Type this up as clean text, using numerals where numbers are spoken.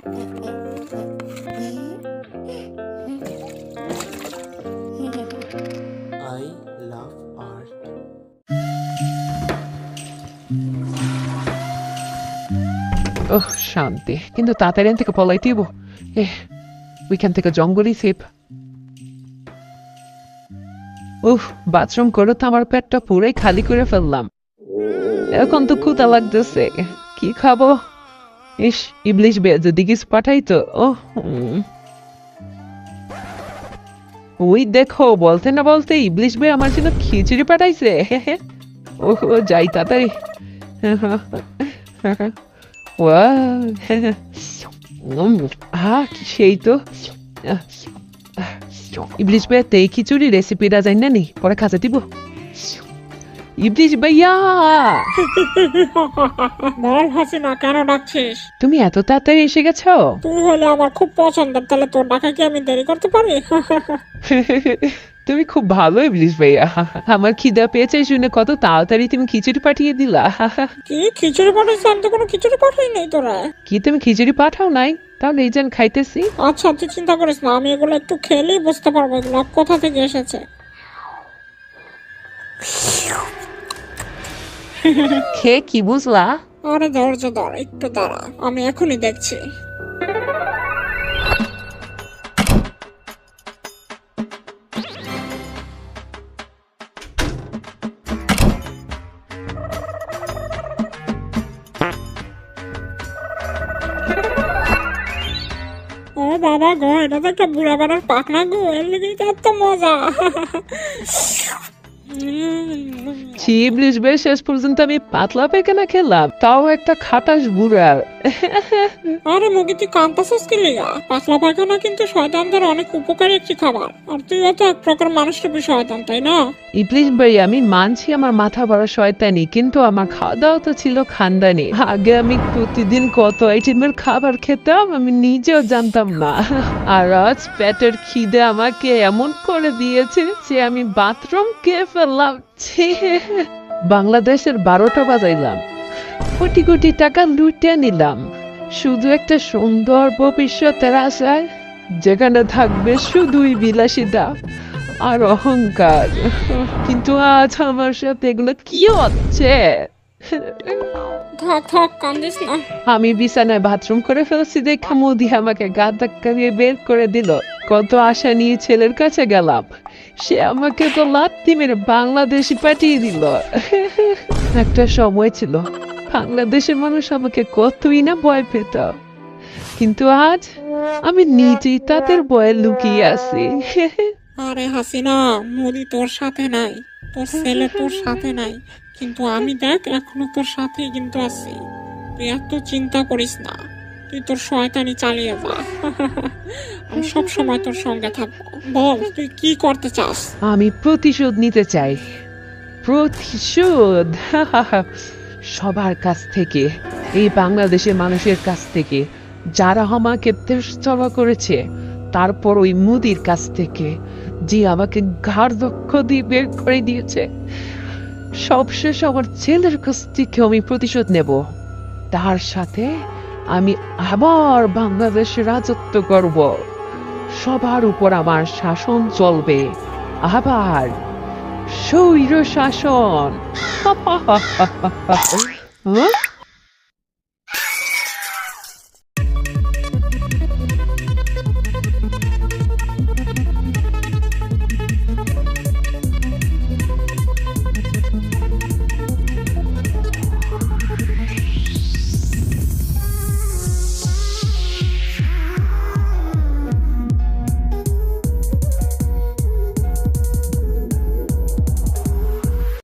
I love art. ওহ শান্তি, কিন্তু তাড়াতাড়ি থেকে পলাইতে হইব। ওইখান থেকে জঙ্গলই সেফ। উফ, বাথরুম করে তো আমার পেটটা পুরাই খালি করে ফেললাম। এখন তো ক্ষুধা লাগতেছে, কি খাবো? ইস, ইবলিশ বে যদি কিছু পাঠাইতো। ওই দেখো, বলতে না বলতে ইবলিশ বে আমার জন্য খিচুড়ি পাঠাইছে। ও যাই তাড়াতাড়ি। কি সেই তো। ইবলিশ ভাইয়া এই খিচুড়ি রেসিপিটা জানি না নি, পরে খাতে দিব। ইবলিশ ভাইয়া, বল হাসিনা, কেন ডাকছিস? তুমি এত তাড়াতাড়ি এসে গেছো? তুই হলে আমার খুব পছন্দের, তাহলে তোর ডাকা কি আমি দেরি করতে পারি? তুমি খুব ভালো ইবলিশ ভাইয়া। আমার খিদা পেয়েছে শুনে কত তাড়াতাড়ি তুমি খিচুড়ি পাঠিয়ে দিলা। কি খিচুড়ি পাঠাইছিস? আমি তো কোনো খিচুড়ি পাঠাই নাই তোরা। কি তুমি খিচুড়ি পাঠাও নাই? তাহলে এই যেন খাইতেছি। আচ্ছা, তুই চিন্তা করিস না, আমি এগুলো একটু খেলেই বুঝতে পারবো এগুলো কোথা থেকে এসেছে। খেয়ে কি বুঝলা? আরে ধৈর্য ধর, একটু দাঁড়া, আমি এখনই দেখছি। ও বাবা গো, এটা তো একটা বুড়া বাড়ার পাখনা গো, এর লেগেই তো এত মজা। ইবলিশ ভাই, শেষ পর্যন্ত আমি পাতলা পায়খানা খেলাম, তাও একটা খাটাস বুড়ার। আরে মুগি, তুই কাঁদতেছিস কি লিগা? পাতলা পায়খানা কিন্তু শয়তানদের অনেক উপকারী একটি খাবার, আর তুইও তো এক প্রকার মানুষের শয়তান, তাই না? ইবলিশ ভাই, আমি মানছি আমার মাথা বড় শয়তানি, কিন্তু আমার খাওয়া দাওয়া তো ছিল খানদানি। আগে আমি প্রতিদিন কত আইটেমের খাবার খেতাম আমি নিজেও জানতাম না। আর আজ পেটের খিদে আমাকে এমন করে দিয়েছে যে আমি বাথরুম খেয়ে ফেললাম। ছি! বাংলাদেশের 12টা বাজাইলাম, কোটি কোটি টাকা লুটে নিলাম, শুধু একটা সুন্দর ভবিষ্যতের আশায়, যেখানে থাকবে শুধুই বিলাসিতা আর অহংকার। কিন্তু আজ আমার সাথে এগুলো কি হচ্ছে? থাক থাক, কান্দিস না। আমি বিছানায় বাথরুম করে ফেলছি দেখা মোদি আমাকে গা ধাক্কা দিয়ে বের করে দিল। কত আশা নিয়ে ছেলের কাছে গেলাম, সে আমাকে তো লাত্তি মেরে বাংলাদেশে পাঠিয়ে দিল। একটা সময় ছিল বাংলাদেশের মানুষ আমাকে কতই না ভয় পেত, কিন্তু আজ আমি নিজেই তাদের ভয়ে লুকিয়ে আছি। আরে হাসিনা, মোদি তোর সাথে নাই, তোর ছেলে তোর সাথে নাই, কিন্তু আমি দেখ এখনো তোর সাথেই কিন্তু আছি। তুই এত চিন্তা করিস না, তুই তোর শয়তানি চালিয়ে যা। আমি সব সময় তোর সঙ্গে থাকবো। বল, তুই কি করতে চাস? আমি প্রতিশোধ নিতে চাই, প্রতিশোধ। সবার কাছ থেকে, এই বাংলাদেশের মানুষের কাছ থেকে, যারা আমাকে দেশছাড়া করেছে, তারপর ওই মুদির কাছ থেকে, যে আমাকে ঘাড় দক্ষ দিয়ে বের করে দিয়েছে, সবশেষ আমার ছেলের কাছ থেকে আমি প্রতিশোধ নেব। তার সাথে আমি আবার বাংলাদেশে রাজত্ব করব, সবার উপর আমার শাসন চলবে, আবার স্বৈর শাসন।